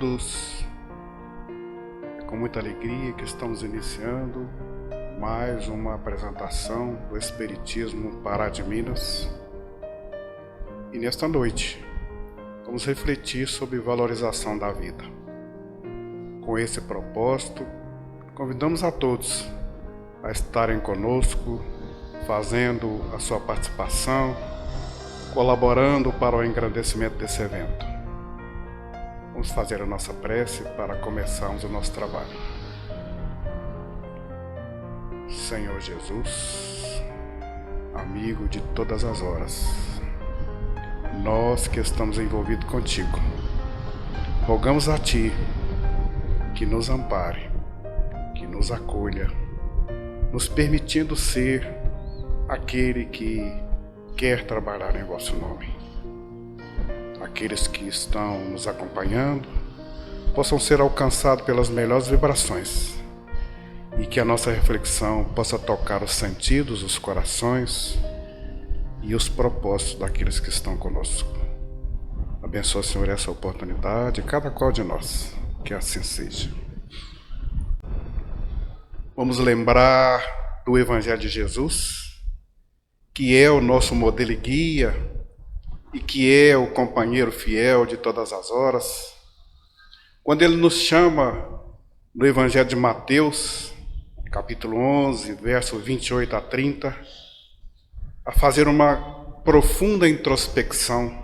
todos. É com muita alegria que estamos iniciando mais uma apresentação do Espiritismo Pará de Minas. E nesta noite, vamos refletir sobre valorização da vida. Com esse propósito, convidamos a todos a estarem conosco, fazendo a sua participação, colaborando para o engrandecimento desse evento. Vamos fazer a nossa prece para começarmos o nosso trabalho. Senhor Jesus, amigo de todas as horas, nós que estamos envolvidos contigo, rogamos a Ti que nos ampare, que nos acolha, nos permitindo ser aquele que quer trabalhar em vosso nome. Aqueles que estão nos acompanhando possam ser alcançados pelas melhores vibrações e que a nossa reflexão possa tocar os sentidos, os corações e os propósitos daqueles que estão conosco. Abençoa, Senhor, essa oportunidade, cada qual de nós, que assim seja. Vamos lembrar do Evangelho de Jesus, que é o nosso modelo e guia, e que é o companheiro fiel de todas as horas, quando ele nos chama no Evangelho de Mateus, capítulo 11, versos 28 a 30, a fazer uma profunda introspecção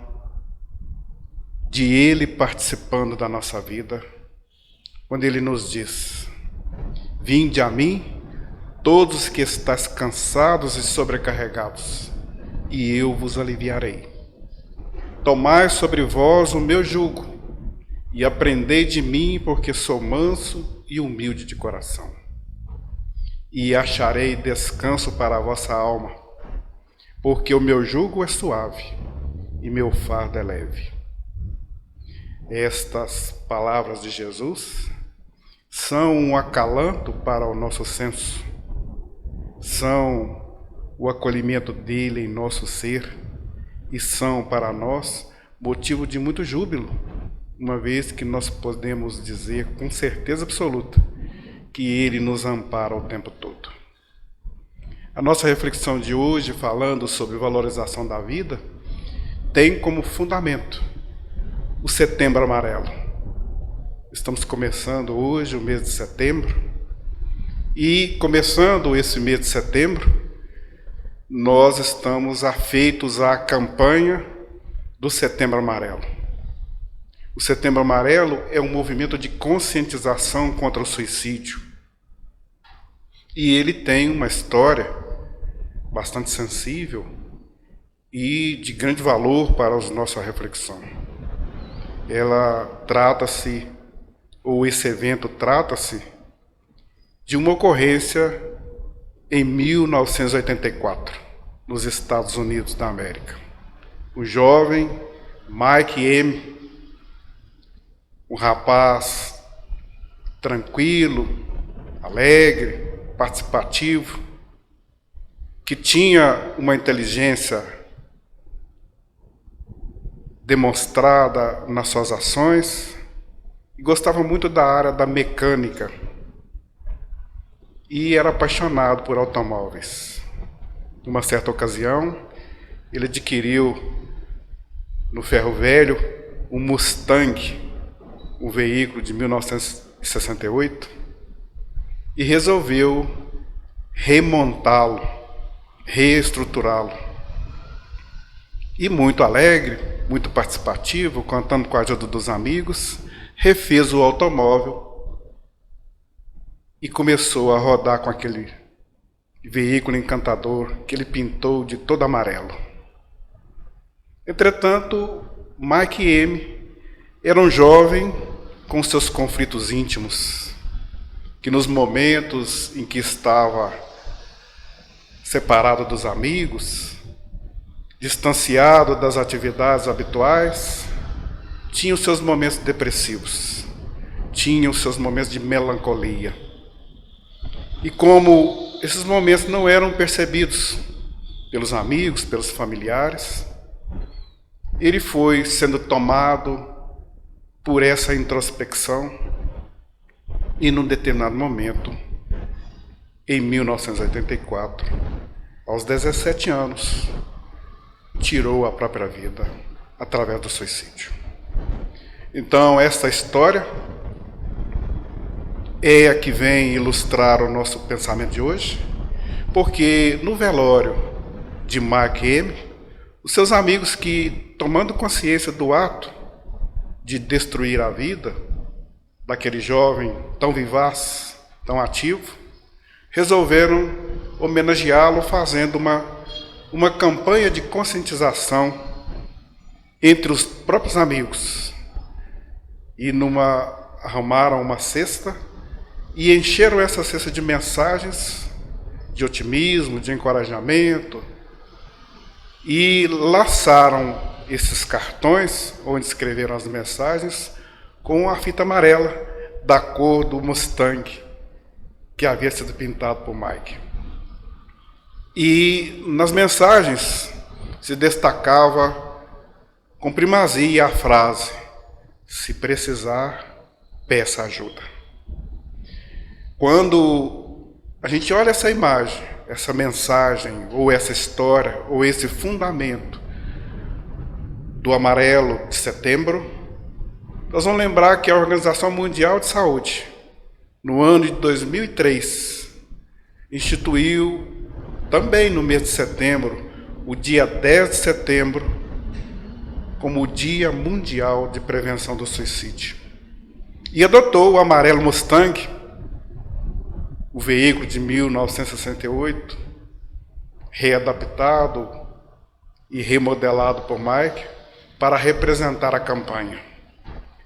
de ele participando da nossa vida, quando ele nos diz: vinde a mim, todos que estáis cansados e sobrecarregados, e eu vos aliviarei. Tomai sobre vós o meu jugo, e aprendei de mim, porque sou manso e humilde de coração. E acharei descanso para a vossa alma, porque o meu jugo é suave, e meu fardo é leve. Estas palavras de Jesus são um acalanto para o nosso senso, são o acolhimento dele em nosso ser, e são para nós motivo de muito júbilo, uma vez que nós podemos dizer com certeza absoluta que ele nos ampara o tempo todo. A nossa reflexão de hoje, falando sobre valorização da vida, tem como fundamento o Setembro Amarelo. Estamos começando hoje o mês de setembro, e começando esse mês de setembro, nós estamos afeitos à campanha do Setembro Amarelo. O Setembro Amarelo é um movimento de conscientização contra o suicídio. E ele tem uma história bastante sensível e de grande valor para a nossa reflexão. Esse evento trata-se de uma ocorrência em 1984, nos Estados Unidos da América. O jovem Mike M., um rapaz tranquilo, alegre, participativo, que tinha uma inteligência demonstrada nas suas ações e gostava muito da área da mecânica e era apaixonado por automóveis. Numa certa ocasião, ele adquiriu no Ferro Velho um Mustang, um veículo de 1968, e resolveu remontá-lo, reestruturá-lo. E muito alegre, muito participativo, contando com a ajuda dos amigos, refez o automóvel e começou a rodar com aquele veículo encantador que ele pintou de todo amarelo. Entretanto, Mike M. era um jovem com seus conflitos íntimos, que nos momentos em que estava separado dos amigos, distanciado das atividades habituais, tinha os seus momentos depressivos, tinha os seus momentos de melancolia. E como esses momentos não eram percebidos pelos amigos, pelos familiares, ele foi sendo tomado por essa introspecção e, num determinado momento, em 1984, aos 17 anos, tirou a própria vida através do suicídio. Então, esta história é a que vem ilustrar o nosso pensamento de hoje, porque no velório de Mark M., os seus amigos que, tomando consciência do ato de destruir a vida daquele jovem tão vivaz, tão ativo, resolveram homenageá-lo fazendo uma campanha de conscientização entre os próprios amigos. E arrumaram uma cesta e encheram essa cesta de mensagens de otimismo, de encorajamento, e laçaram esses cartões, onde escreveram as mensagens, com a fita amarela da cor do Mustang, que havia sido pintado por Mike. E nas mensagens se destacava com primazia a frase: se precisar, peça ajuda. Quando a gente olha essa imagem, essa mensagem, ou essa história, ou esse fundamento do amarelo de setembro, nós vamos lembrar que a Organização Mundial de Saúde, no ano de 2003, instituiu também no mês de setembro, o dia 10 de setembro, como o Dia Mundial de Prevenção do Suicídio. E adotou o amarelo Mustang, o veículo de 1968, readaptado e remodelado por Mike, para representar a campanha.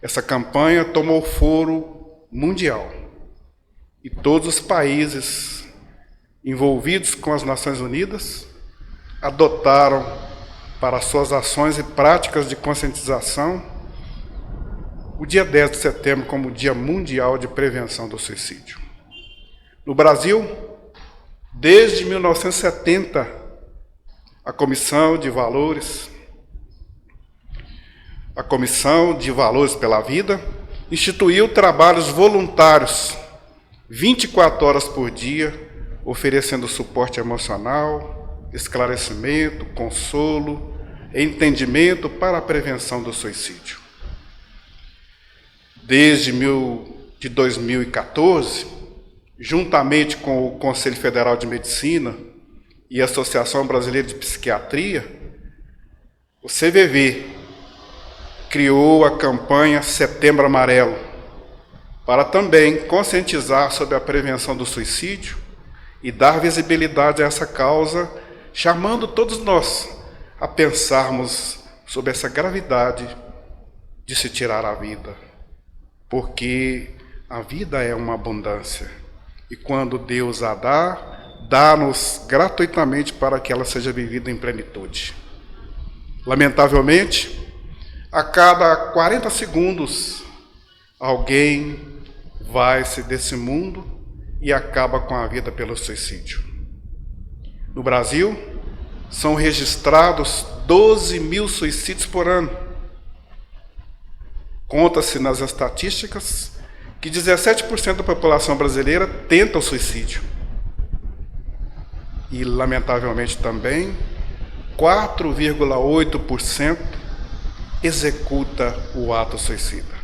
Essa campanha tomou foro mundial e todos os países envolvidos com as Nações Unidas adotaram para suas ações e práticas de conscientização o dia 10 de setembro como Dia Mundial de Prevenção do Suicídio. No Brasil, desde 1970, a Comissão de Valores pela Vida instituiu trabalhos voluntários 24 horas por dia, oferecendo suporte emocional, esclarecimento, consolo, entendimento para a prevenção do suicídio. Desde 2014, juntamente com o Conselho Federal de Medicina e a Associação Brasileira de Psiquiatria, o CVV criou a campanha Setembro Amarelo, para também conscientizar sobre a prevenção do suicídio e dar visibilidade a essa causa, chamando todos nós a pensarmos sobre essa gravidade de se tirar a vida, porque a vida é uma abundância, e quando Deus a dá-nos gratuitamente para que ela seja vivida em plenitude. Lamentavelmente, a cada 40 segundos, alguém vai-se desse mundo e acaba com a vida pelo suicídio. No Brasil, são registrados 12 mil suicídios por ano. Conta-se nas estatísticas que 17% da população brasileira tenta o suicídio. E, lamentavelmente também, 4,8% executa o ato suicida.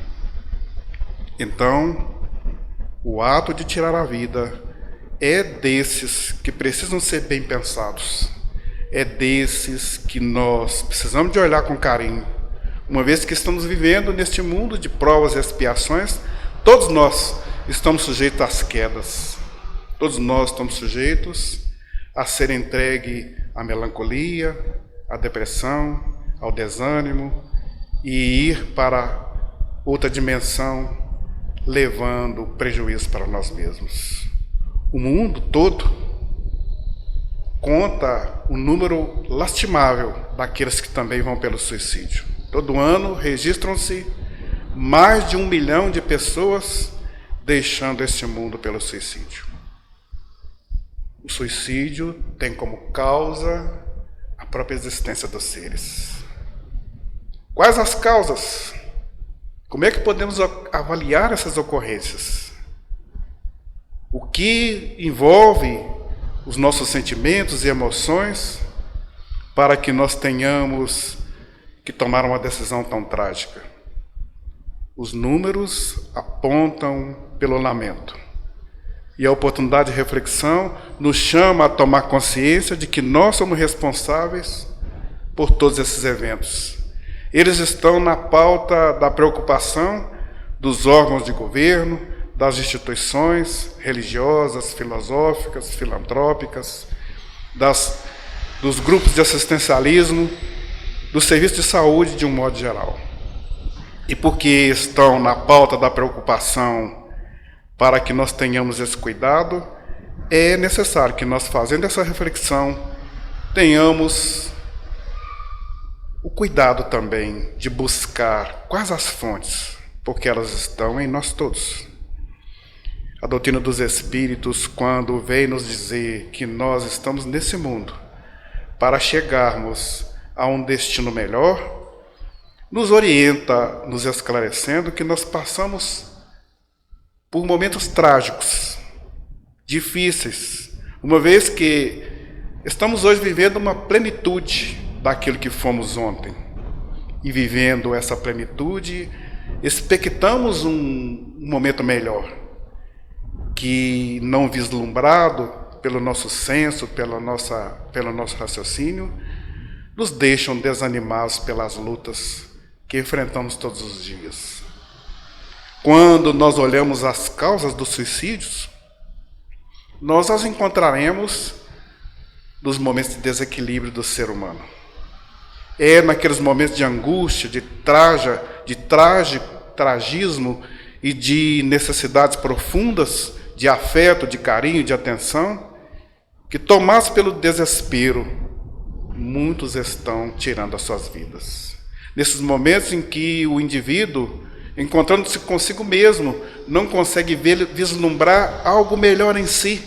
Então, o ato de tirar a vida é desses que precisam ser bem pensados. É desses que nós precisamos de olhar com carinho. Uma vez que estamos vivendo neste mundo de provas e expiações, todos nós estamos sujeitos às quedas. Todos nós estamos sujeitos a ser entregue à melancolia, à depressão, ao desânimo e ir para outra dimensão, levando prejuízo para nós mesmos. O mundo todo conta um número lastimável daqueles que também vão pelo suicídio. Todo ano registram-se mais de 1 milhão de pessoas deixando este mundo pelo suicídio. O suicídio tem como causa a própria existência dos seres. Quais as causas Como é que podemos avaliar essas ocorrências? O que envolve os nossos sentimentos e emoções para que nós tenhamos que tomar uma decisão tão trágica? Os números apontam pelo lamento. E a oportunidade de reflexão nos chama a tomar consciência de que nós somos responsáveis por todos esses eventos. Eles estão na pauta da preocupação dos órgãos de governo, das instituições religiosas, filosóficas, filantrópicas, dos grupos de assistencialismo, do serviço de saúde de um modo geral. E porque estão na pauta da preocupação para que nós tenhamos esse cuidado, é necessário que nós, fazendo essa reflexão, tenhamos o cuidado também de buscar quais as fontes, porque elas estão em nós todos. A doutrina dos Espíritos, quando vem nos dizer que nós estamos nesse mundo para chegarmos a um destino melhor, nos orienta, nos esclarecendo que nós passamos por momentos trágicos, difíceis, uma vez que estamos hoje vivendo uma plenitude daquilo que fomos ontem. E vivendo essa plenitude, expectamos um momento melhor, que não vislumbrado pelo nosso senso, pelo nosso raciocínio, nos deixam desanimados pelas lutas que enfrentamos todos os dias. Quando nós olhamos as causas dos suicídios, nós as encontraremos nos momentos de desequilíbrio do ser humano. É naqueles momentos de angústia, de tragismo e de necessidades profundas, de afeto, de carinho, de atenção, que, tomados pelo desespero, muitos estão tirando as suas vidas. Nesses momentos em que o indivíduo, encontrando-se consigo mesmo, não consegue vislumbrar algo melhor em si.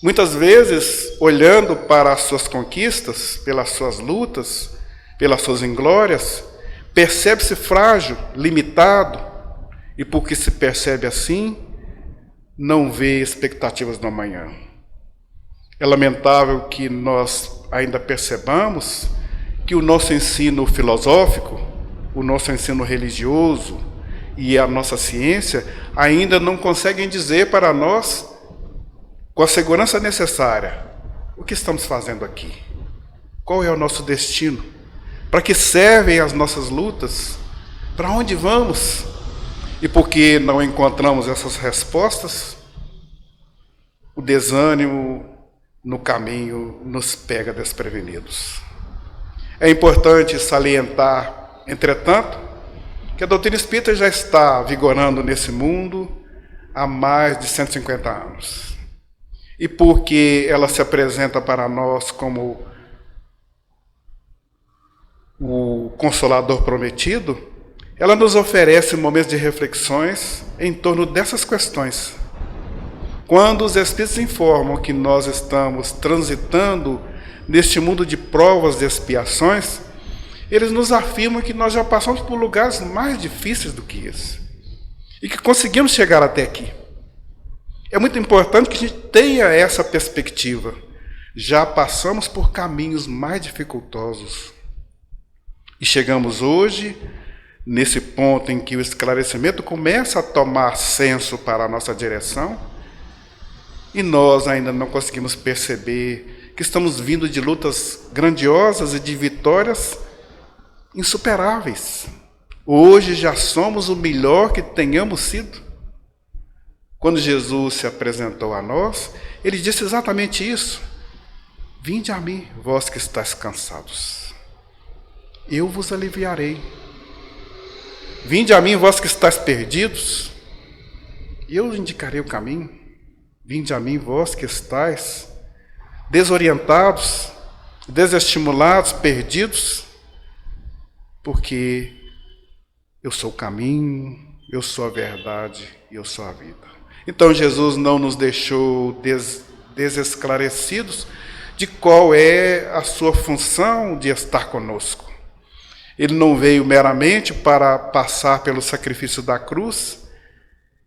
Muitas vezes, olhando para as suas conquistas, pelas suas lutas, pelas suas inglórias, percebe-se frágil, limitado, e porque se percebe assim, não vê expectativas do amanhã. É lamentável que nós ainda percebamos que o nosso ensino filosófico, o nosso ensino religioso e a nossa ciência ainda não conseguem dizer para nós, com a segurança necessária, o que estamos fazendo aqui? Qual é o nosso destino? Para que servem as nossas lutas? Para onde vamos? E porque não encontramos essas respostas, o desânimo no caminho nos pega desprevenidos. É importante salientar, entretanto, que a doutrina espírita já está vigorando nesse mundo há mais de 150 anos. E porque ela se apresenta para nós como o Consolador prometido, ela nos oferece momentos de reflexões em torno dessas questões. Quando os Espíritos informam que nós estamos transitando neste mundo de provas e expiações, eles nos afirmam que nós já passamos por lugares mais difíceis do que esse e que conseguimos chegar até aqui. É muito importante que a gente tenha essa perspectiva. Já passamos por caminhos mais dificultosos e chegamos hoje nesse ponto em que o esclarecimento começa a tomar senso para a nossa direção e nós ainda não conseguimos perceber que estamos vindo de lutas grandiosas e de vitórias insuperáveis. Hoje já somos o melhor que tenhamos sido. Quando Jesus se apresentou a nós, ele disse exatamente isso. Vinde a mim, vós que estáis cansados. Eu vos aliviarei. Vinde a mim, vós que estáis perdidos. Eu indicarei o caminho. Vinde a mim, vós que estáis desorientados, desestimulados, perdidos, porque eu sou o caminho, eu sou a verdade e eu sou a vida. Então Jesus não nos deixou desesclarecidos de qual é a sua função de estar conosco. Ele não veio meramente para passar pelo sacrifício da cruz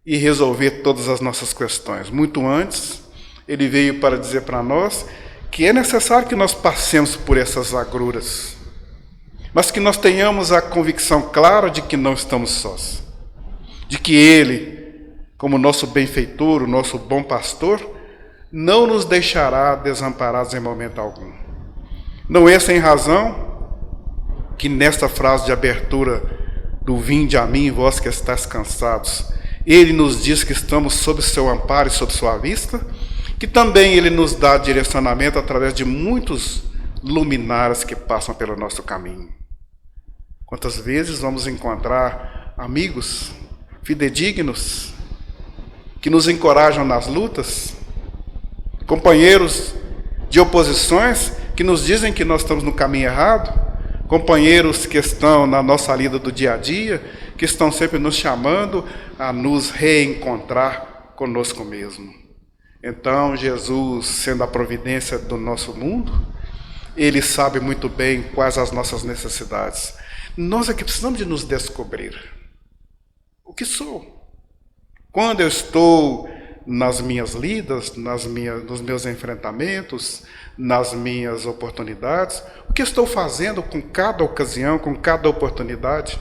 e resolver todas as nossas questões. Muito antes, ele veio para dizer para nós que é necessário que nós passemos por essas agruras, mas que nós tenhamos a convicção clara de que não estamos sós, de que ele, como nosso benfeitor, o nosso bom pastor, não nos deixará desamparados em momento algum. Não é sem razão que nesta frase de abertura do "Vinde a mim, vós que estáis cansados", ele nos diz que estamos sob seu amparo e sob sua vista, que também ele nos dá direcionamento através de muitos luminares que passam pelo nosso caminho. Quantas vezes vamos encontrar amigos fidedignos que nos encorajam nas lutas, companheiros de oposições que nos dizem que nós estamos no caminho errado, companheiros que estão na nossa lida do dia a dia, que estão sempre nos chamando a nos reencontrar conosco mesmo. Então, Jesus, sendo a providência do nosso mundo, ele sabe muito bem quais as nossas necessidades. Nós é que precisamos de nos descobrir. O que sou? Quando eu estou nas minhas lidas, nos meus enfrentamentos, nas minhas oportunidades, o que estou fazendo com cada ocasião, com cada oportunidade?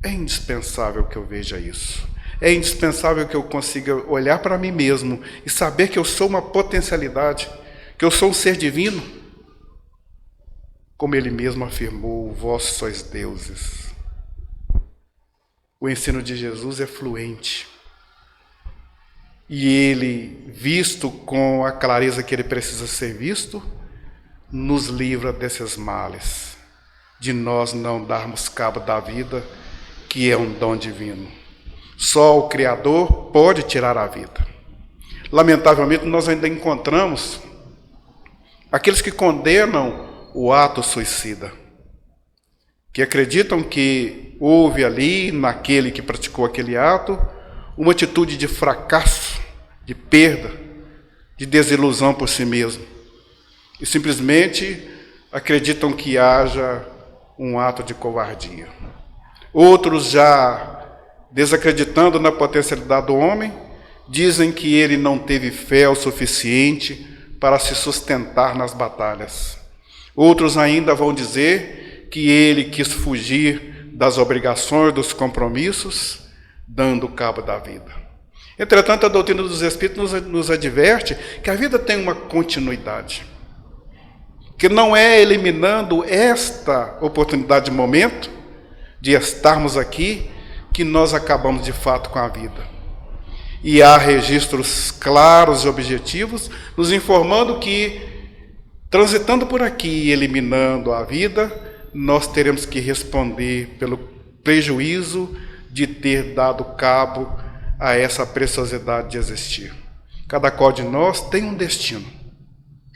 É indispensável que eu veja isso. É indispensável que eu consiga olhar para mim mesmo e saber que eu sou uma potencialidade, que eu sou um ser divino. Como ele mesmo afirmou, vós sois deuses. O ensino de Jesus é fluente. E ele, visto com a clareza que ele precisa ser visto, nos livra desses males, de nós não darmos cabo da vida, que é um dom divino. Só o Criador pode tirar a vida. Lamentavelmente, nós ainda encontramos aqueles que condenam o ato suicida, que acreditam que houve ali, naquele que praticou aquele ato, uma atitude de fracasso, de perda, de desilusão por si mesmo. E simplesmente acreditam que haja um ato de covardia. Outros, já desacreditando na potencialidade do homem, dizem que ele não teve fé o suficiente para se sustentar nas batalhas. Outros ainda vão dizer que ele quis fugir das obrigações, dos compromissos, dando cabo da vida. Entretanto, a doutrina dos Espíritos nos adverte que a vida tem uma continuidade, que não é eliminando esta oportunidade de momento, de estarmos aqui, que nós acabamos de fato com a vida. E há registros claros e objetivos nos informando que, transitando por aqui e eliminando a vida, nós teremos que responder pelo prejuízo de ter dado cabo a essa preciosidade de existir. Cada qual de nós tem um destino.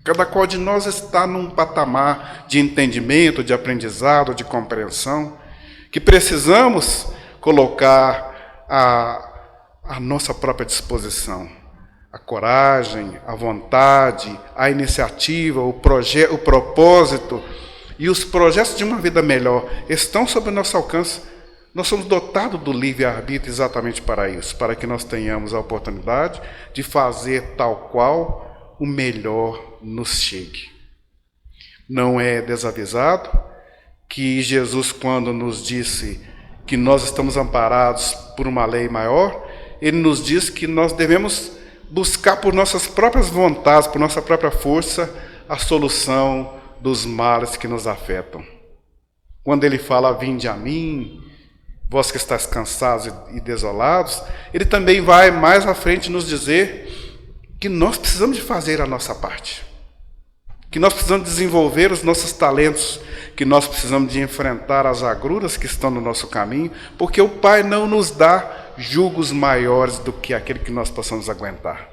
Cada qual de nós está num patamar de entendimento, de aprendizado, de compreensão, que precisamos colocar à nossa própria disposição. A coragem, a vontade, a iniciativa, o propósito e os projetos de uma vida melhor estão sob o nosso alcance. Nós somos dotados do livre-arbítrio exatamente para isso, para que nós tenhamos a oportunidade de fazer tal qual o melhor nos chegue. Não é desavisado que Jesus, quando nos disse que nós estamos amparados por uma lei maior, ele nos diz que nós devemos buscar por nossas próprias vontades, por nossa própria força, a solução dos males que nos afetam. Quando ele fala, vinde a mim, vós que estáis cansados e desolados, ele também vai mais à frente nos dizer que nós precisamos de fazer a nossa parte, que nós precisamos desenvolver os nossos talentos, que nós precisamos de enfrentar as agruras que estão no nosso caminho, porque o Pai não nos dá julgos maiores do que aquele que nós possamos aguentar.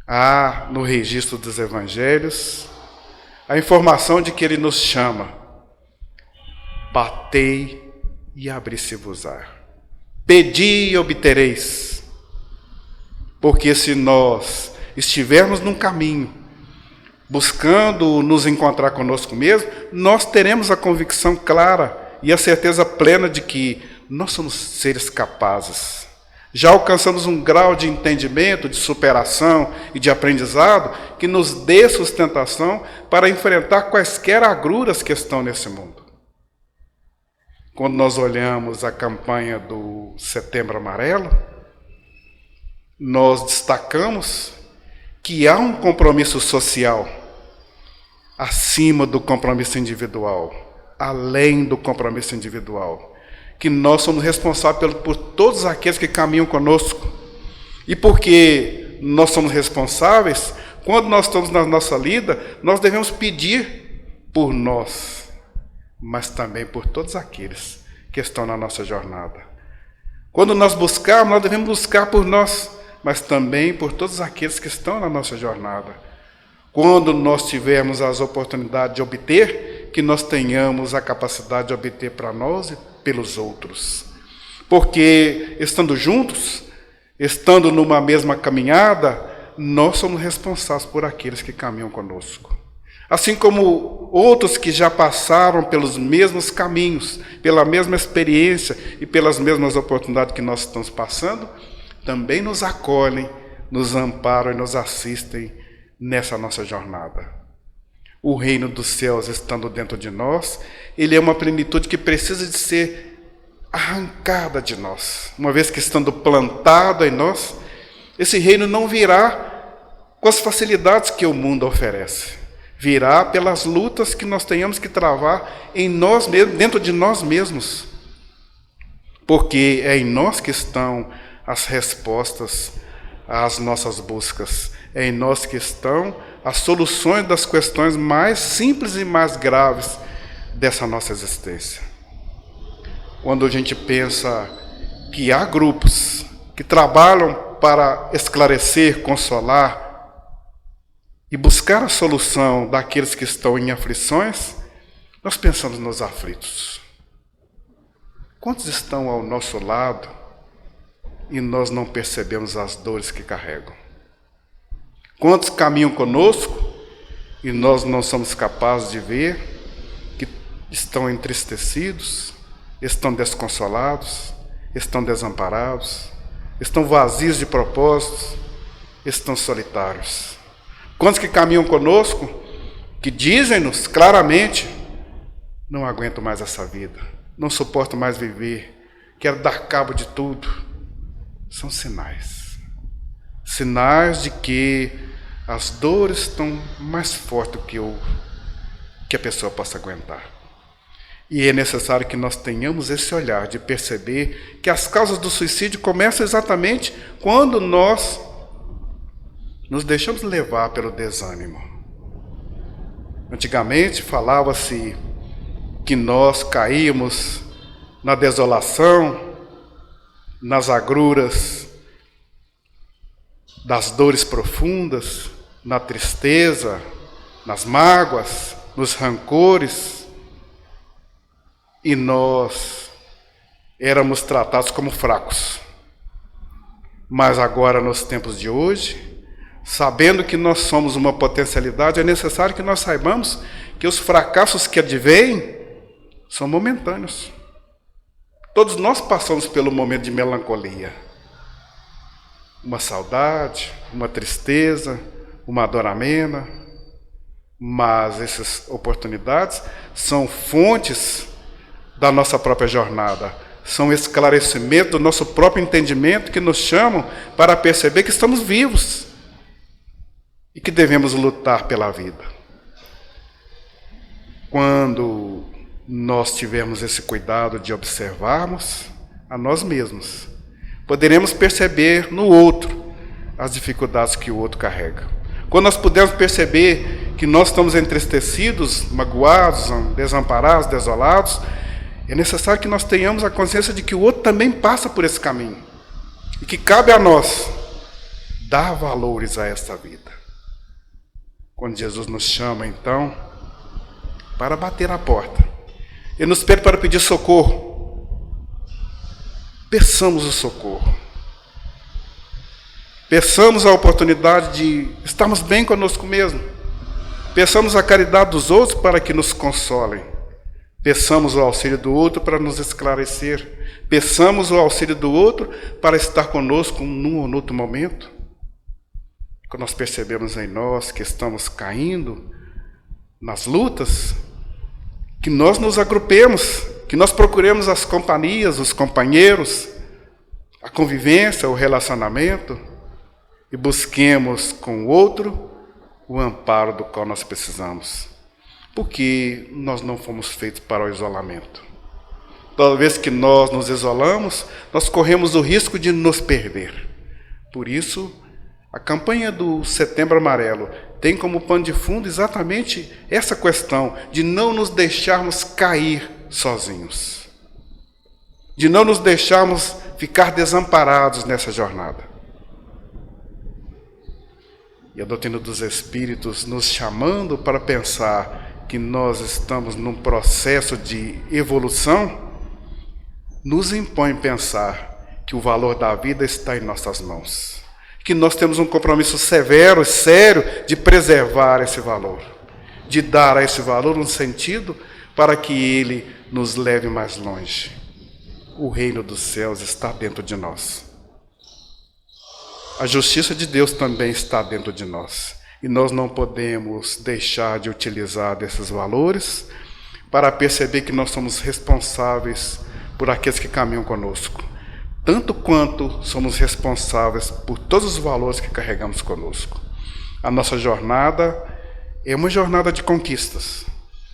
Há no registro dos evangelhos a informação de que ele nos chama: batei e abri-se-vos-á, pedi e obtereis. Porque se nós estivermos num caminho buscando nos encontrar conosco mesmo, nós teremos a convicção clara e a certeza plena de que nós somos seres capazes. Já alcançamos um grau de entendimento, de superação e de aprendizado que nos dê sustentação para enfrentar quaisquer agruras que estão nesse mundo. Quando nós olhamos a campanha do Setembro Amarelo, nós destacamos que há um compromisso social acima do compromisso individual, além do compromisso individual, que nós somos responsáveis por todos aqueles que caminham conosco. E porque nós somos responsáveis, quando nós estamos na nossa lida, nós devemos pedir por nós, mas também por todos aqueles que estão na nossa jornada. Quando nós buscarmos, nós devemos buscar por nós, mas também por todos aqueles que estão na nossa jornada. Quando nós tivermos as oportunidades de obter, que nós tenhamos a capacidade de obter para nós e pelos outros. Porque, estando juntos, estando numa mesma caminhada, nós somos responsáveis por aqueles que caminham conosco. Assim como outros que já passaram pelos mesmos caminhos, pela mesma experiência e pelas mesmas oportunidades que nós estamos passando, também nos acolhem, nos amparam e nos assistem nessa nossa jornada. O reino dos céus estando dentro de nós, ele é uma plenitude que precisa de ser arrancada de nós. Uma vez que estando plantado em nós, esse reino não virá com as facilidades que o mundo oferece. Virá pelas lutas que nós tenhamos que travar em nós mesmos, dentro de nós mesmos. Porque é em nós que estão as respostas às nossas buscas. É em nós que estão as soluções das questões mais simples e mais graves dessa nossa existência. Quando a gente pensa que há grupos que trabalham para esclarecer, consolar e buscar a solução daqueles que estão em aflições, nós pensamos nos aflitos. Quantos estão ao nosso lado e nós não percebemos as dores que carregam? Quantos caminham conosco e nós não somos capazes de ver que estão entristecidos, estão desconsolados, estão desamparados, estão vazios de propósitos, estão solitários? Quantos que caminham conosco, que dizem-nos claramente: não aguento mais essa vida, não suporto mais viver, quero dar cabo de tudo. São sinais. Sinais de que as dores estão mais fortes do que a pessoa possa aguentar. E é necessário que nós tenhamos esse olhar de perceber que as causas do suicídio começam exatamente quando nós nos deixamos levar pelo desânimo. Antigamente falava-se que nós caímos na desolação, nas agruras das dores profundas, na tristeza, nas mágoas, nos rancores, e nós éramos tratados como fracos. Mas agora, nos tempos de hoje, sabendo que nós somos uma potencialidade, é necessário que nós saibamos que os fracassos que advêm são momentâneos. Todos nós passamos pelo momento de melancolia. Uma saudade, uma tristeza, uma dor amena. Mas essas oportunidades são fontes da nossa própria jornada. São esclarecimento do nosso próprio entendimento que nos chamam para perceber que estamos vivos e que devemos lutar pela vida. Quando nós tivermos esse cuidado de observarmos a nós mesmos, poderemos perceber no outro as dificuldades que o outro carrega. Quando nós pudermos perceber que nós estamos entristecidos, magoados, desamparados, desolados, é necessário que nós tenhamos a consciência de que o outro também passa por esse caminho e que cabe a nós dar valores a esta vida. Quando Jesus nos chama, então, para bater a porta, Ele nos pede para pedir socorro. Peçamos o socorro. Peçamos a oportunidade de estarmos bem conosco mesmo. Peçamos a caridade dos outros para que nos consolem. Peçamos o auxílio do outro para nos esclarecer. Peçamos o auxílio do outro para estar conosco num ou outro momento. Quando nós percebemos em nós que estamos caindo nas lutas, que nós nos agrupemos, que nós procuremos as companhias, os companheiros, a convivência, o relacionamento, e busquemos com o outro o amparo do qual nós precisamos. Porque nós não fomos feitos para o isolamento. Toda vez que nós nos isolamos, nós corremos o risco de nos perder. Por isso, a campanha do Setembro Amarelo tem como pano de fundo exatamente essa questão de não nos deixarmos cair sozinhos. De não nos deixarmos ficar desamparados nessa jornada. E a doutrina dos Espíritos nos chamando para pensar que nós estamos num processo de evolução, nos impõe pensar que o valor da vida está em nossas mãos. Que nós temos um compromisso severo e sério de preservar esse valor. De dar a esse valor um sentido para que ele nos leve mais longe. O reino dos céus está dentro de nós. A justiça de Deus também está dentro de nós. E nós não podemos deixar de utilizar desses valores para perceber que nós somos responsáveis por aqueles que caminham conosco. Tanto quanto somos responsáveis por todos os valores que carregamos conosco. A nossa jornada é uma jornada de conquistas.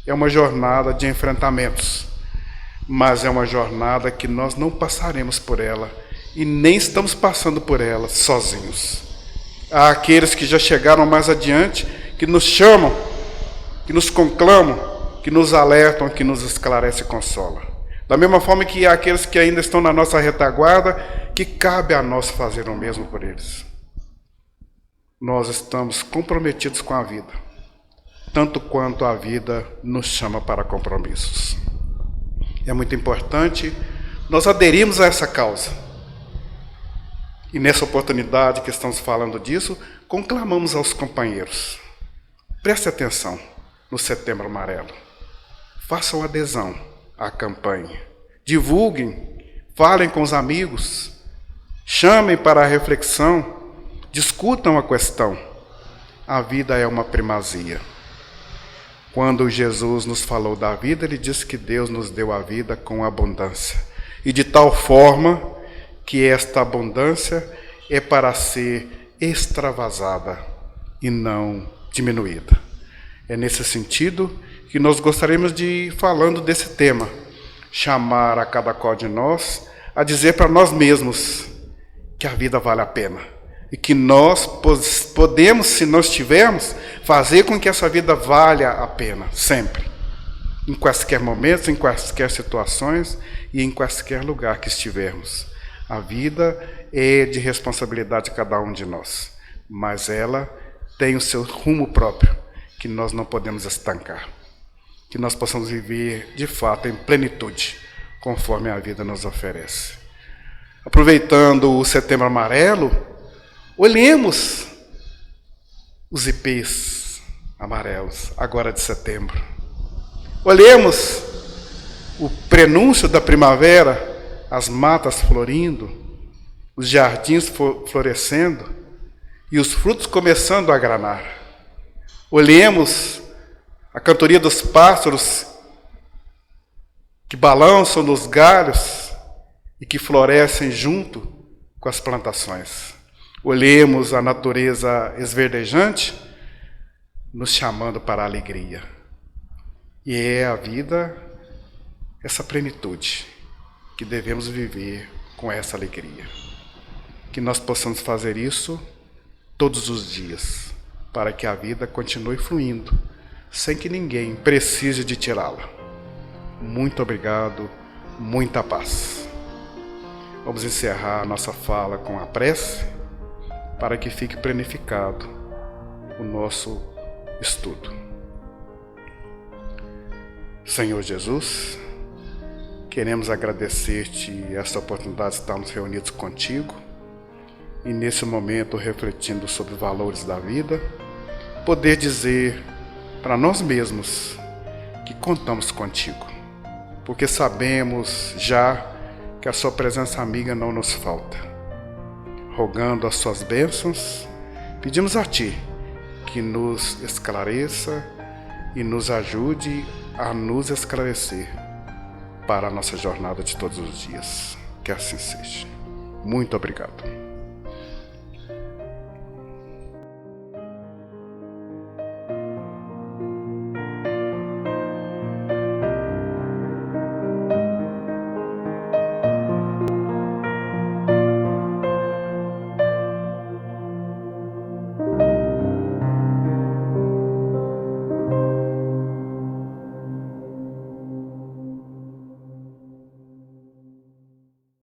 É uma jornada de enfrentamentos. Mas é uma jornada que nós não passaremos por ela e nem estamos passando por ela sozinhos. Há aqueles que já chegaram mais adiante, que nos chamam, que nos conclamam, que nos alertam, que nos esclarecem e consolam. Da mesma forma que há aqueles que ainda estão na nossa retaguarda, que cabe a nós fazer o mesmo por eles. Nós estamos comprometidos com a vida, tanto quanto a vida nos chama para compromissos. É muito importante nós aderirmos a essa causa. E nessa oportunidade que estamos falando disso, conclamamos aos companheiros. Preste atenção no Setembro Amarelo. Façam adesão à campanha. Divulguem, falem com os amigos, chamem para a reflexão, discutam a questão. A vida é uma primazia. Quando Jesus nos falou da vida, ele disse que Deus nos deu a vida com abundância. E de tal forma que esta abundância é para ser extravasada e não diminuída. É nesse sentido que nós gostaríamos de ir falando desse tema, chamar a cada qual de nós a dizer para nós mesmos que a vida vale a pena e que nós podemos, se nós tivermos, fazer com que essa vida valha a pena, sempre, em quaisquer momentos, em quaisquer situações e em quaisquer lugar que estivermos. A vida é de responsabilidade de cada um de nós, mas ela tem o seu rumo próprio, que nós não podemos estancar. Que nós possamos viver, de fato, em plenitude, conforme a vida nos oferece. Aproveitando o Setembro Amarelo, olhemos os ipês amarelos, agora de setembro. Olhemos o prenúncio da primavera, as matas florindo, os jardins florescendo e os frutos começando a granar. Olhemos a cantoria dos pássaros que balançam nos galhos e que florescem junto com as plantações. Olhemos a natureza esverdejante nos chamando para a alegria. E é a vida, essa plenitude, que devemos viver com essa alegria. Que nós possamos fazer isso todos os dias, para que a vida continue fluindo, sem que ninguém precise de tirá-la. Muito obrigado, muita paz. Vamos encerrar a nossa fala com a prece, para que fique planificado o nosso estudo. Senhor Jesus, queremos agradecer-te esta oportunidade de estarmos reunidos contigo e nesse momento refletindo sobre os valores da vida, poder dizer para nós mesmos que contamos contigo, porque sabemos já que a sua presença amiga não nos falta. Rogando as suas bênçãos, pedimos a ti que nos esclareça e nos ajude a nos esclarecer para a nossa jornada de todos os dias. Que assim seja. Muito obrigado.